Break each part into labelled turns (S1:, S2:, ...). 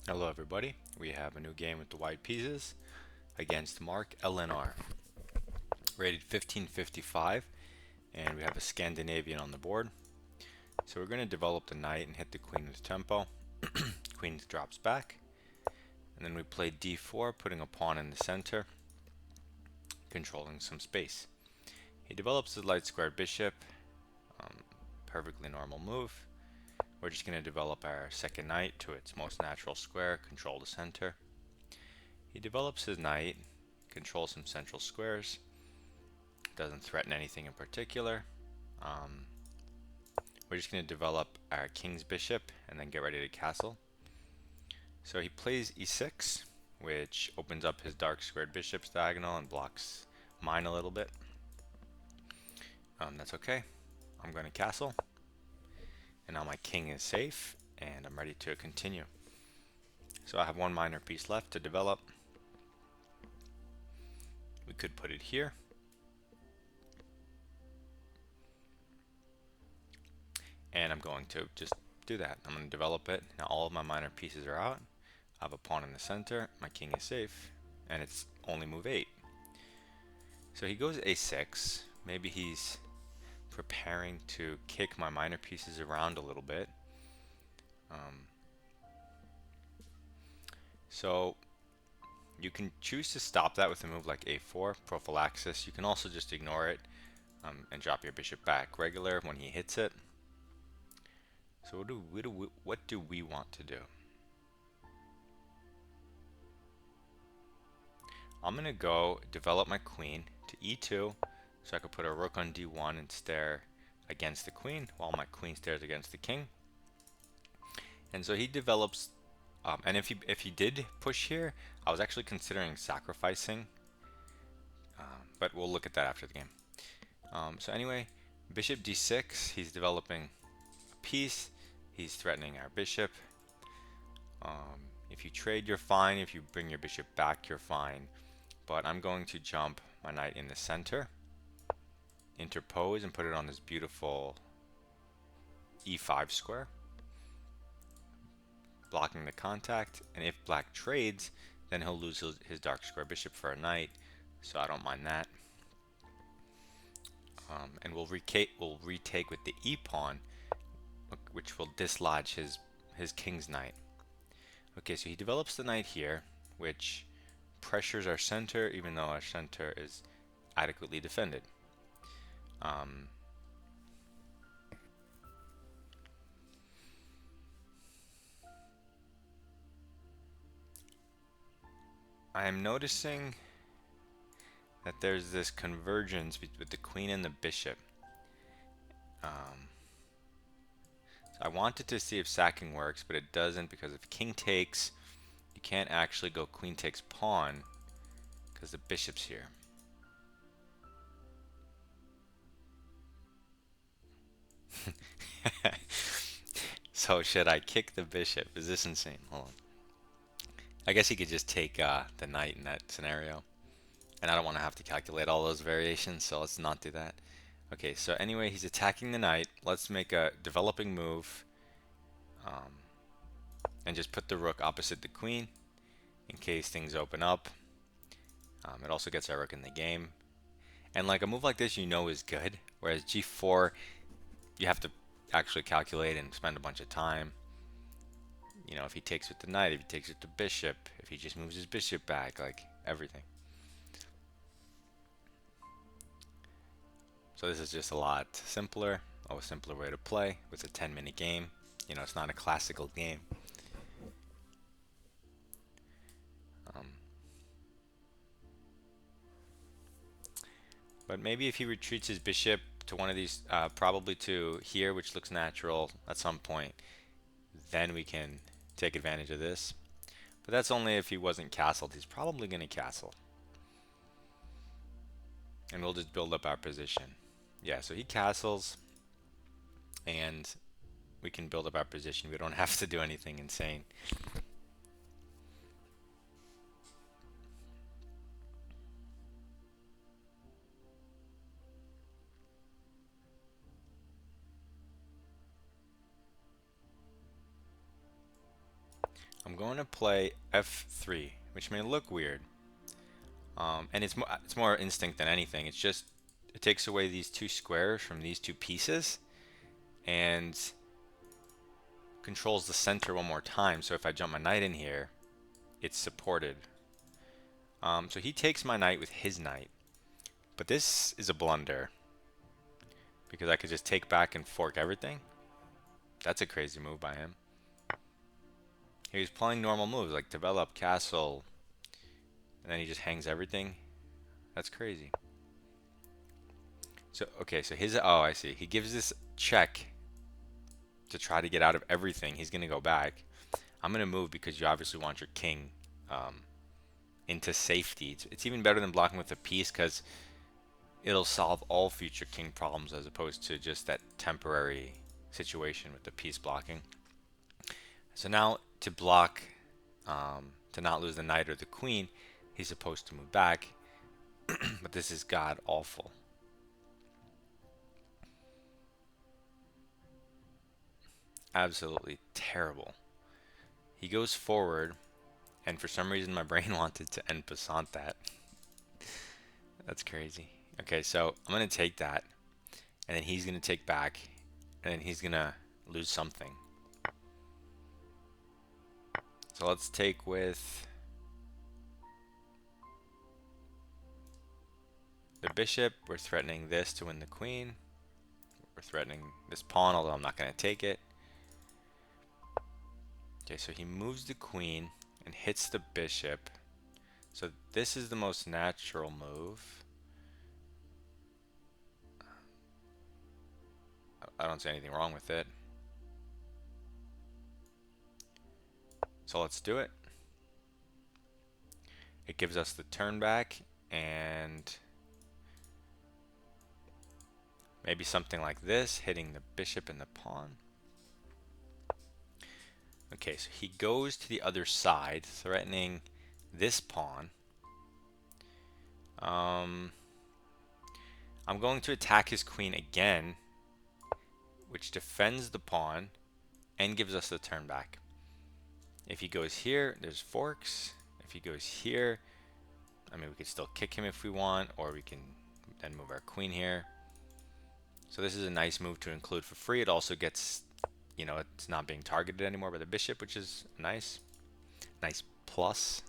S1: Hello everybody, we have a new game with the white pieces against Mark LNR, rated 1555, and we have a Scandinavian on the board. So we're going to develop the knight and hit the queen with tempo. Queen drops back, and then we play d4, putting a pawn in the center, controlling some space. He develops the light squared bishop, perfectly normal move. We're just going to develop our second knight to its most natural square, control the center. He develops his knight, controls some central squares, doesn't threaten anything in particular. We're just going to develop our king's bishop and then get ready to castle. So he plays e6, which opens up his dark squared bishop's diagonal and blocks mine a little bit. That's okay. I'm going to castle. And now my king is safe, and I'm ready to continue. So I have one minor piece left to develop. We could put it here. And I'm going to just do that. I'm going to develop it. Now all of my minor pieces are out. I have a pawn in the center. My king is safe. And it's only move 8. So he goes a6. Maybe he's preparing to kick my minor pieces around a little bit. So you can choose to stop that with a move like a4, prophylaxis. You can also just ignore it and drop your bishop back regular when he hits it. So what do we want to do? I'm going to go develop my queen to e2 so I could put a rook on d1 and stare against the queen while my queen stares against the king. And so he develops, and if he did push here, I was actually considering sacrificing, but we'll look at that after the game. So anyway, bishop d6, he's developing a piece, he's threatening our bishop. If you trade, you're fine. If you bring your bishop back, you're fine. But I'm going to jump my knight in the center, interpose, and put it on this beautiful e5 square, blocking the contact. And if black trades, then he'll lose his dark square bishop for a knight, so I don't mind that. And we'll retake with the e-pawn, which will dislodge his king's knight. Okay, so he develops the knight here, which pressures our center, even though our center is adequately defended. I am noticing that there's this convergence with the queen and the bishop. So I wanted to see if sacking works, but it doesn't, because if king takes, you can't actually go queen takes pawn because the bishop's here. So should I kick the bishop? Is this insane? Hold on. I guess he could just take the knight in that scenario. And I don't want to have to calculate all those variations, so let's not do that. Okay, so anyway, he's attacking the knight. Let's make a developing move and just put the rook opposite the queen in case things open up. It also gets our rook in the game. And like a move like this, you know is good. Whereas g4, you have to actually calculate and spend a bunch of time. You know, if he takes with the knight, if he takes with the bishop, if he just moves his bishop back, like everything. So this is just a lot simpler, a simpler way to play with a 10-minute game. You know, it's not a classical game. But maybe if he retreats his bishop to one of these, probably to here, which looks natural at some point, then we can take advantage of this. But that's only if he wasn't castled. He's probably going to castle. And we'll just build up our position. Yeah, so he castles, and we can build up our position. We don't have to do anything insane. I'm going to play f3, which may look weird. And it's more instinct than anything. It's just, it takes away these two squares from these two pieces and controls the center one more time. So if I jump my knight in here, it's supported. So he takes my knight with his knight. But this is a blunder, because I could just take back and fork everything. That's a crazy move by him. He was playing normal moves like develop, castle, and then he just hangs everything. That's crazy. So, okay, so his, oh, I see. He gives this check to try to get out of everything. He's going to go back. I'm going to move because you obviously want your king into safety. It's even better than blocking with a piece because it'll solve all future king problems as opposed to just that temporary situation with the piece blocking. So now to block, to not lose the knight or the queen, he's supposed to move back. But this is god awful. Absolutely terrible. He goes forward, and for some reason my brain wanted to en passant that. That's crazy. Okay, so I'm going to take that, and then he's going to take back, and then he's going to lose something. So let's take with the bishop. We're threatening this to win the queen. We're threatening this pawn, although I'm not going to take it. Okay, so he moves the queen and hits the bishop. So this is the most natural move. I don't see anything wrong with it. So let's do it. It gives us the turn back and maybe something like this, hitting the bishop and the pawn. Okay, so he goes to the other side, threatening this pawn. I'm going to attack his queen again, which defends the pawn and gives us the turn back. If he goes here, there's forks. If he goes here, I mean, we could still kick him if we want, or we can then move our queen here. So this is a nice move to include for free. It also gets, you know, it's not being targeted anymore by the bishop, which is nice. Nice plus.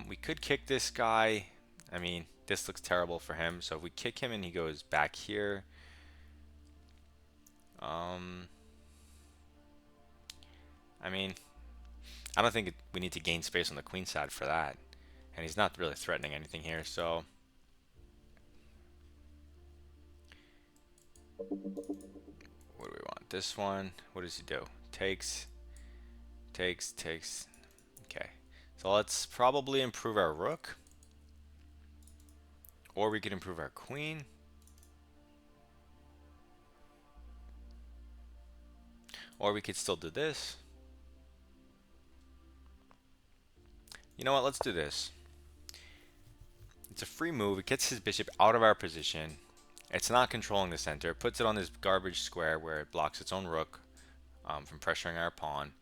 S1: We could kick this guy. I mean, this looks terrible for him. So if we kick him and he goes back here, I mean, I don't think we need to gain space on the queen side for that. And he's not really threatening anything here, so. What do we want? This one, what does he do? Takes. Okay. So let's probably improve our rook. Or we could improve our queen. Or we could still do this. You know what? Let's do this. It's a free move. It gets his bishop out of our position. It's not controlling the center. It puts it on this garbage square where it blocks its own rook from pressuring our pawn.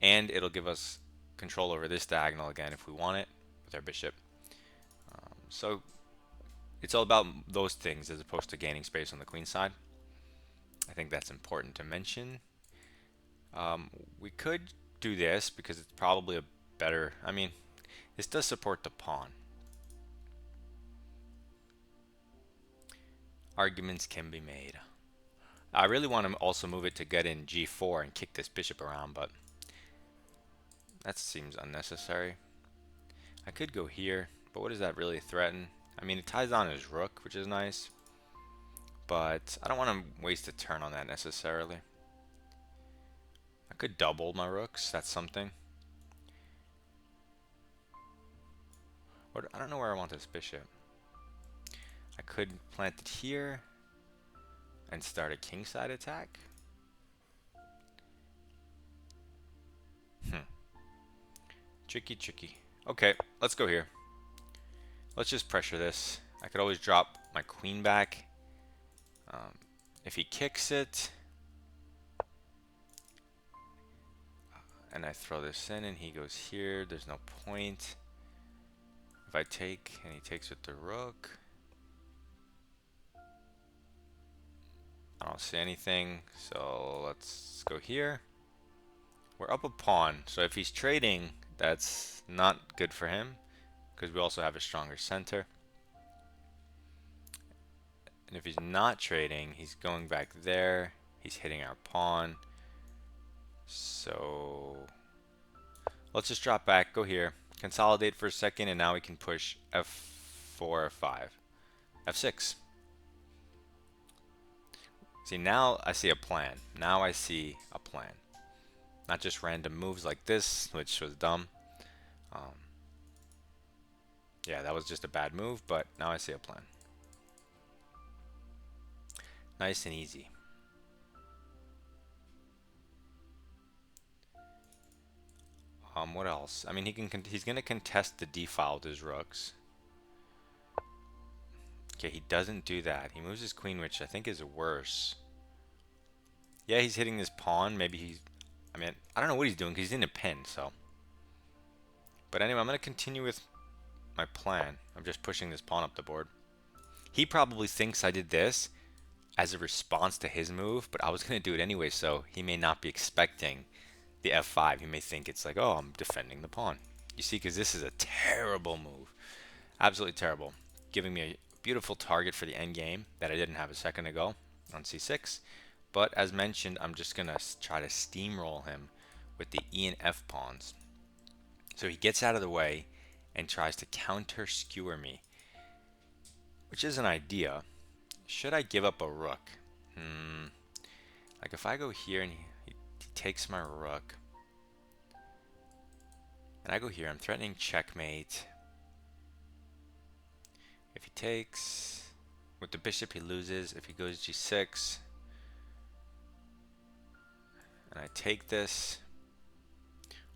S1: And it'll give us control over this diagonal again if we want it with our bishop. So it's all about those things as opposed to gaining space on the queen side. I think that's important to mention. We could do this because it's probably a better, I mean, this does support the pawn. Arguments can be made. I really want to also move it to get in g4 and kick this bishop around, but that seems unnecessary. I could go here, but what does that really threaten? I mean, it ties down his rook, which is nice, but I don't want to waste a turn on that necessarily. I could double my rooks, that's something. I don't know where I want this bishop. I could plant it here and start a kingside attack. Tricky. Okay, let's go here. Let's just pressure this. I could always drop my queen back. If he kicks it, and I throw this in and he goes here, there's no point. If I take and he takes with the rook, I don't see anything, so let's go here. We're up a pawn, so if he's trading, that's not good for him because we also have a stronger center. And if he's not trading, he's going back there, he's hitting our pawn. So let's just drop back, go here, consolidate for a second, and now we can push f4 or 5, f6. See, now I see a plan. Now I see a plan. Not just random moves like this, which was dumb. Yeah, that was just a bad move, but now I see a plan. Nice and easy. What else? I mean, he's gonna contest the d file with his rooks. Okay, he doesn't do that. He moves his queen, which I think is worse. Yeah, he's hitting this pawn. Maybe he's... I mean, I don't know what he's doing because he's in a pin, so... But anyway, I'm going to continue with my plan. I'm just pushing this pawn up the board. He probably thinks I did this as a response to his move, but I was going to do it anyway, so he may not be expecting the f5. He may think it's like, oh, I'm defending the pawn. You see, because this is a terrible move. Absolutely terrible. Giving me a beautiful target for the endgame that I didn't have a second ago on c6. But as mentioned, I'm just going to try to steamroll him with the e and f pawns. So he gets out of the way and tries to counter skewer me, which is an idea. Should I give up a rook? Like if I go here and he takes my rook, and I go here, I'm threatening checkmate. If he takes with the bishop, he loses. If he goes g6, and I take this,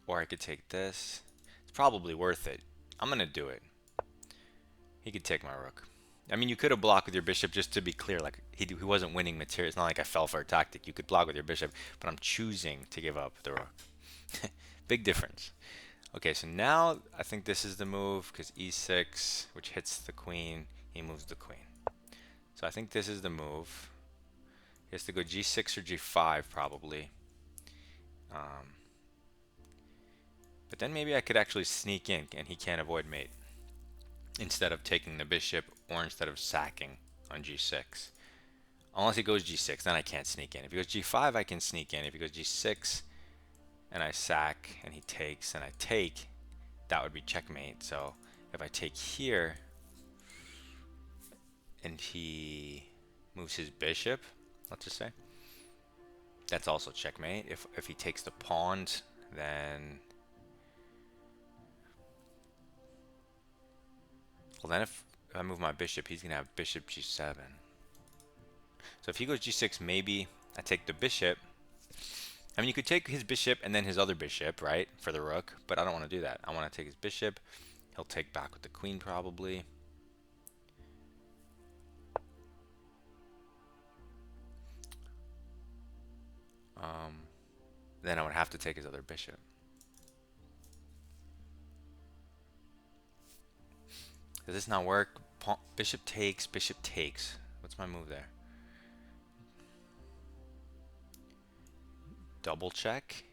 S1: or I could take this, it's probably worth it. I'm gonna do it. He could take my rook. I mean, you could have blocked with your bishop, just to be clear. Like he wasn't winning material. It's not like I fell for a tactic. You could block with your bishop, but I'm choosing to give up the rook. Big difference. Okay, so now I think this is the move because e6, which hits the queen, he moves the queen. So I think this is the move. He has to go g6 or g5 probably. But then maybe I could actually sneak in and he can't avoid mate, instead of taking the bishop or instead of sacking on g6. Unless he goes g6, then I can't sneak in. If he goes g5, I can sneak in. If he goes g6 and I sack and he takes and I take, that would be checkmate. So if I take here and he moves his bishop, let's just say, that's also checkmate. If he takes the pawns, then... Well, then if I move my bishop, he's going to have bishop g7. So if he goes g6, maybe I take the bishop. I mean, you could take his bishop and then his other bishop, right, for the rook, but I don't want to do that. I want to take his bishop. He'll take back with the queen probably. Then I would have to take his other bishop. Does this not work? Bishop takes, bishop takes. What's my move there? Double check.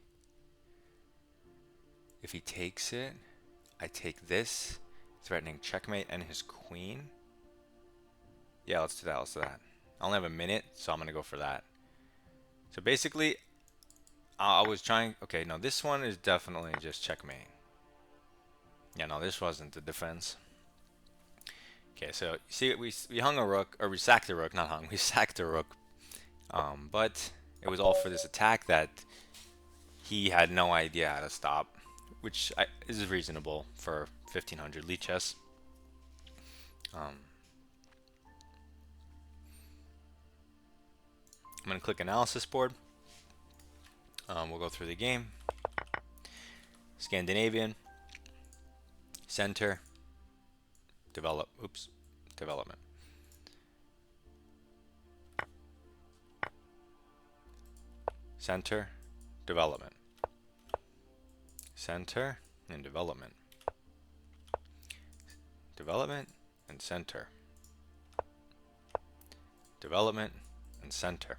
S1: If he takes it, I take this, threatening checkmate and his queen. Yeah, let's do that, let's do that. I only have a minute, so I'm going to go for that. So basically, I was trying... Okay, no, this one is definitely just checkmate. Yeah, no, this wasn't the defense. Okay, so you see, we hung a rook, or we sacked a rook, not hung, we sacked a rook. But it was all for this attack that he had no idea how to stop, which is reasonable for 1500 lead chess. I'm going to click analysis board. We'll go through the game. Scandinavian, center, development. Center, development. center, and development. Development and center. Development and center.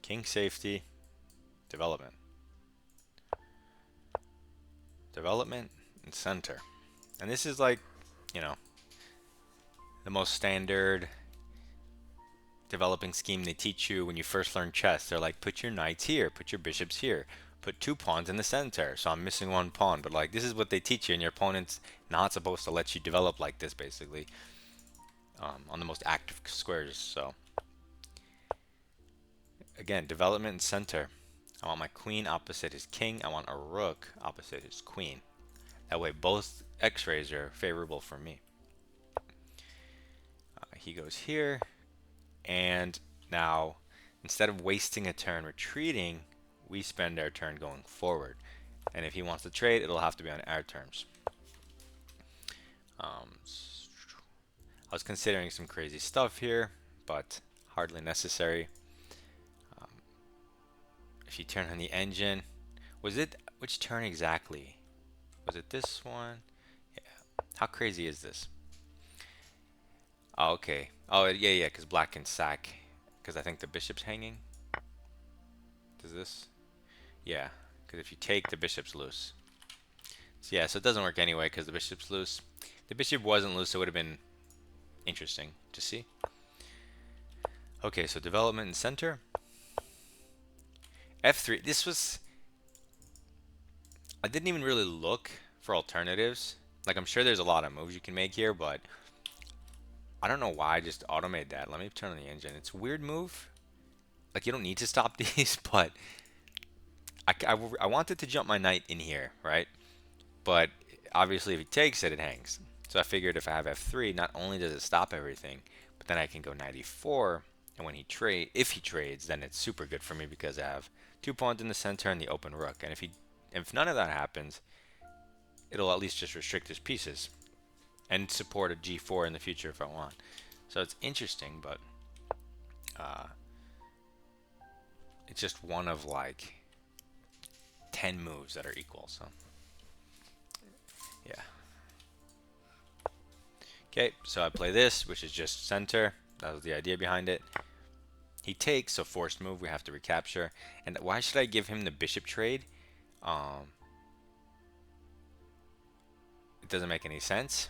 S1: King safety, development. Development and center. And this is like, you know, the most standard developing scheme they teach you when you first learn chess. They're like, put your knights here, put your bishops here, put 2 pawns in the center. So I'm missing 1 pawn, but like this is what they teach you, and your opponent's not supposed to let you develop like this, basically, on the most active squares. So again, development and center. I want my queen opposite his king. I want a rook opposite his queen. That way both x-rays are favorable for me. He goes here, and now instead of wasting a turn retreating, we spend our turn going forward. And if he wants to trade, it'll have to be on our terms. I was considering some crazy stuff here, but hardly necessary. If you turn on the engine, was it, which turn exactly? Was it this one? Yeah. How crazy is this? Oh, okay. Oh, yeah, because black can sack, because I think the bishop's hanging. Does this? Yeah, because if you take, the bishop's loose. So yeah, so it doesn't work anyway because the bishop's loose. If the bishop wasn't loose, it would have been interesting to see. Okay, so development and center. F3. This was... I didn't even really look for alternatives. Like, I'm sure there's a lot of moves you can make here, but I don't know why I just auto-made that. Let me turn on the engine. It's a weird move. Like, you don't need to stop these, but I wanted to jump my knight in here, right? But obviously if he takes it, it hangs. So I figured if I have F3, not only does it stop everything, but then I can go knight E4, and when if he trades, then it's super good for me because I have 2 pawns in the center and the open rook. And if none of that happens, it'll at least just restrict his pieces and support a G4 in the future if I want. So it's interesting, but it's just one of like 10 moves that are equal. So yeah. Okay, so I play this, which is just center. That was the idea behind it. He takes, so forced move, we have to recapture. And why should I give him the bishop trade? It doesn't make any sense.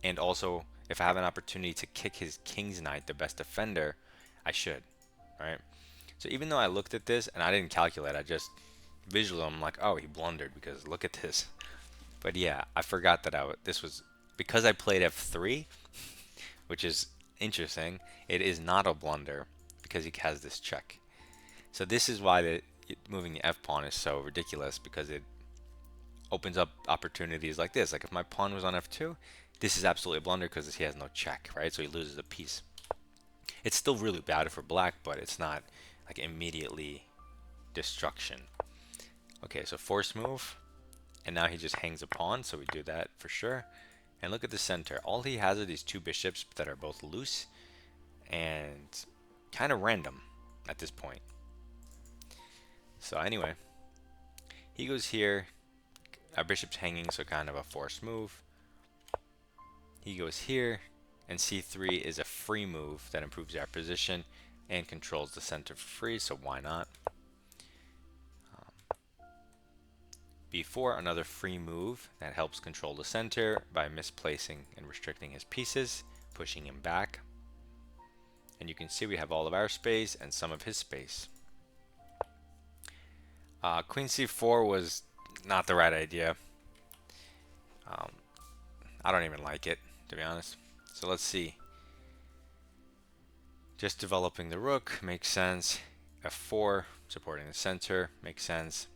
S1: And also, if I have an opportunity to kick his king's knight, the best defender, I should, right? So even though I looked at this and I didn't calculate, I just visually I'm like, oh, he blundered because look at this. But yeah, I forgot that this was because I played F3, which is interesting. It is not a blunder because he has this check. So this is why moving the F pawn is so ridiculous, because it opens up opportunities like this. Like if my pawn was on F2, this is absolutely a blunder because he has no check, right? So he loses a piece. It's still really bad for black, but it's not like immediately destruction. Okay, so force move, and now he just hangs a pawn, so we do that for sure. And look at the center. All he has are these 2 bishops that are both loose and kind of random at this point. So anyway, he goes here. Our bishop's hanging, so kind of a forced move. He goes here, and C3 is a free move that improves our position and controls the center for free, so why not? B4, another free move that helps control the center by misplacing and restricting his pieces, pushing him back. And you can see we have all of our space and some of his space. Queen C4 was not the right idea. I don't even like it, to be honest. So let's see. Just developing the rook makes sense. F4 supporting the center makes sense.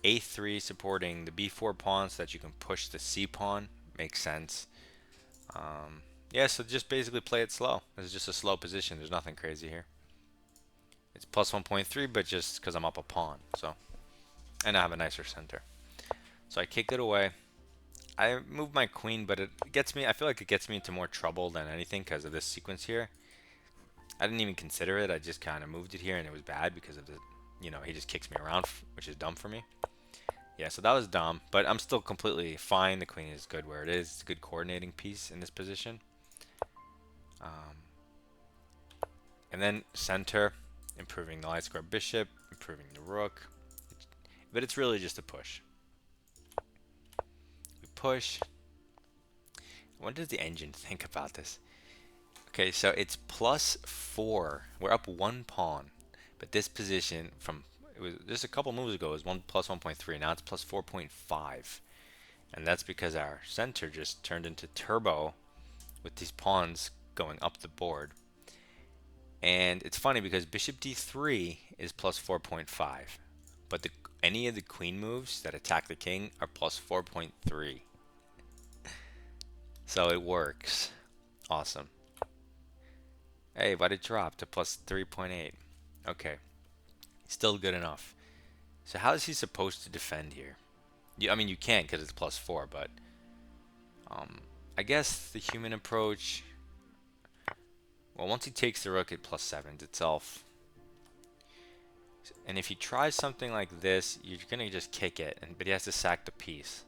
S1: A3 supporting the B4 pawn so that you can push the C pawn makes sense. Yeah, so just basically play it slow. This is just a slow position. There's nothing crazy here. It's plus 1.3, but just because I'm up a pawn. So, and I have a nicer center. So I kicked it away. I moved my queen, but it gets me. I feel like it gets me into more trouble than anything because of this sequence here. I didn't even consider it. I just kind of moved it here, and it was bad because of the, he just kicks me around, which is dumb for me. Yeah, so that was dumb, but I'm still completely fine. The queen is good where it is. It's a good coordinating piece in this position. And then center, improving the light square bishop, improving the rook. But it's really just a push. We push. What does the engine think about this? Okay, so it's +4. We're up 1 pawn. But this position from it was just a couple moves ago was one plus 1.3. Now it's plus 4.5. And that's because our center just turned into turbo with these pawns going up the board. And it's funny because bishop d3 is plus 4.5. But any of the queen moves that attack the king are plus 4.3. So it works. Awesome. Hey, but it dropped to plus 3.8. Okay. Still good enough. So how is he supposed to defend here? I mean, you can because it's +4, but I guess the human approach. Well, once he takes the rook at +7 itself, and if he tries something like this, you're gonna just kick it, but he has to sack the piece.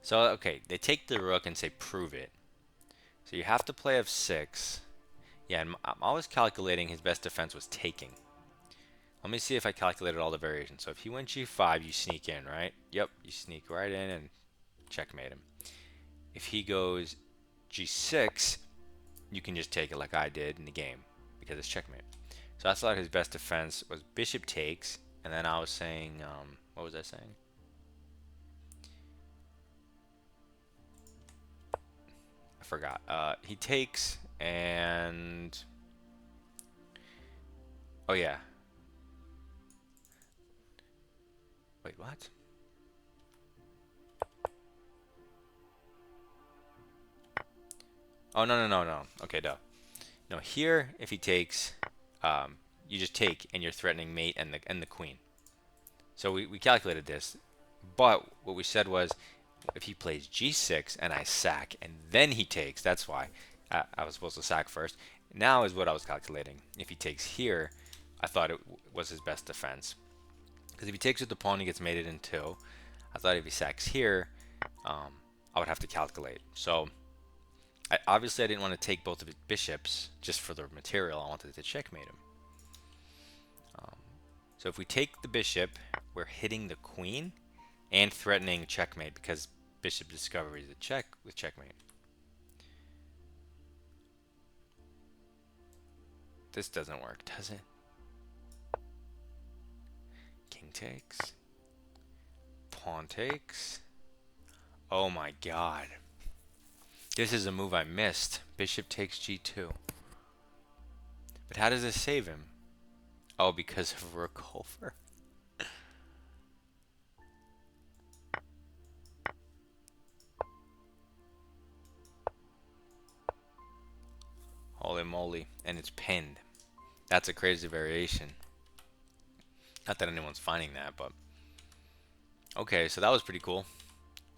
S1: So okay, they take the rook and say prove it. So you have to play f6. Yeah, and I'm always calculating his best defense was taking. Let me see if I calculated all the variations. So if he went g5, you sneak in, right? Yep, you sneak right in and checkmate him. If he goes g6, you can just take it like I did in the game because it's checkmate. So I thought his best defense was bishop takes, and then I was saying, what was I saying? I forgot. He takes and oh yeah. Wait, what? Oh no. Okay, duh. No, here if he takes, you just take and you're threatening mate and the queen. So we calculated this, but what we said was if he plays g6 and I sack and then he takes, that's why I was supposed to sack first. Now is what I was calculating. If he takes here, I thought it was his best defense. Because if he takes with the pawn, he gets mated in 2. I thought if he sacks here, I would have to calculate. So obviously I didn't want to take both of his bishops just for the material. I wanted to checkmate him. So if we take the bishop, we're hitting the queen and threatening checkmate because bishop discovery is a check with checkmate. This doesn't work, does it? King takes. Pawn takes. Oh my god. This is a move I missed. Bishop takes g2. But how does this save him? Oh, because of rook over. Holy moly. And it's pinned. That's a crazy variation. Not that anyone's finding that, but... Okay, so that was pretty cool.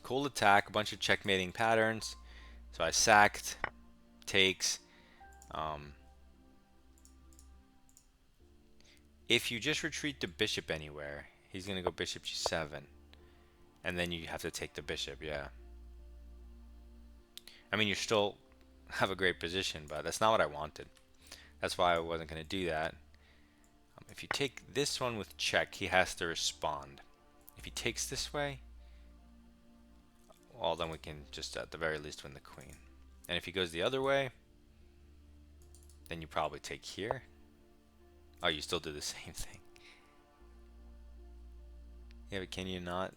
S1: Cool attack, a bunch of checkmating patterns. So I sacked, takes. If you just retreat the bishop anywhere, he's going to go bishop g7. And then you have to take the bishop, yeah. I mean, you still have a great position, but that's not what I wanted. That's why I wasn't going to do that. If you take this one with check, he has to respond. If he takes this way, well, then we can just at the very least win the queen. And if he goes the other way, then you probably take here. Oh, you still do the same thing. Yeah, but can you not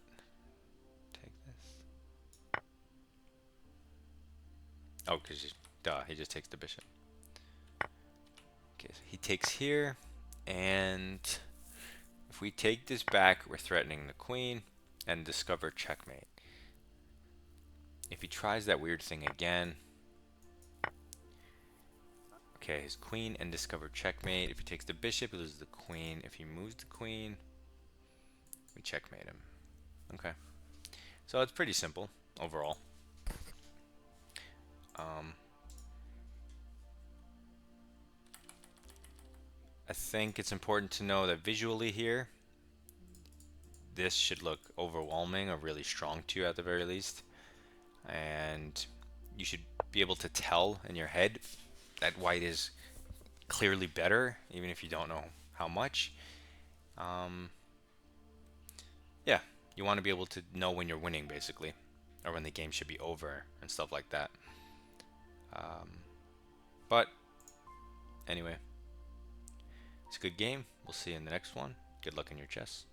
S1: take this? Oh, because duh, he just takes the bishop. Okay, so he takes here, and if we take this back, we're threatening the queen and discover checkmate. If he tries that weird thing again, okay, his queen and discover checkmate. If he takes the bishop, he loses the queen. If he moves the queen, we checkmate him. Okay, so it's pretty simple overall. I think it's important to know that visually here, this should look overwhelming or really strong to you at the very least. And you should be able to tell in your head that white is clearly better, even if you don't know how much. Yeah, you want to be able to know when you're winning, basically, or when the game should be over and stuff like that. But anyway, it's a good game. We'll see you in the next one. Good luck in your chess.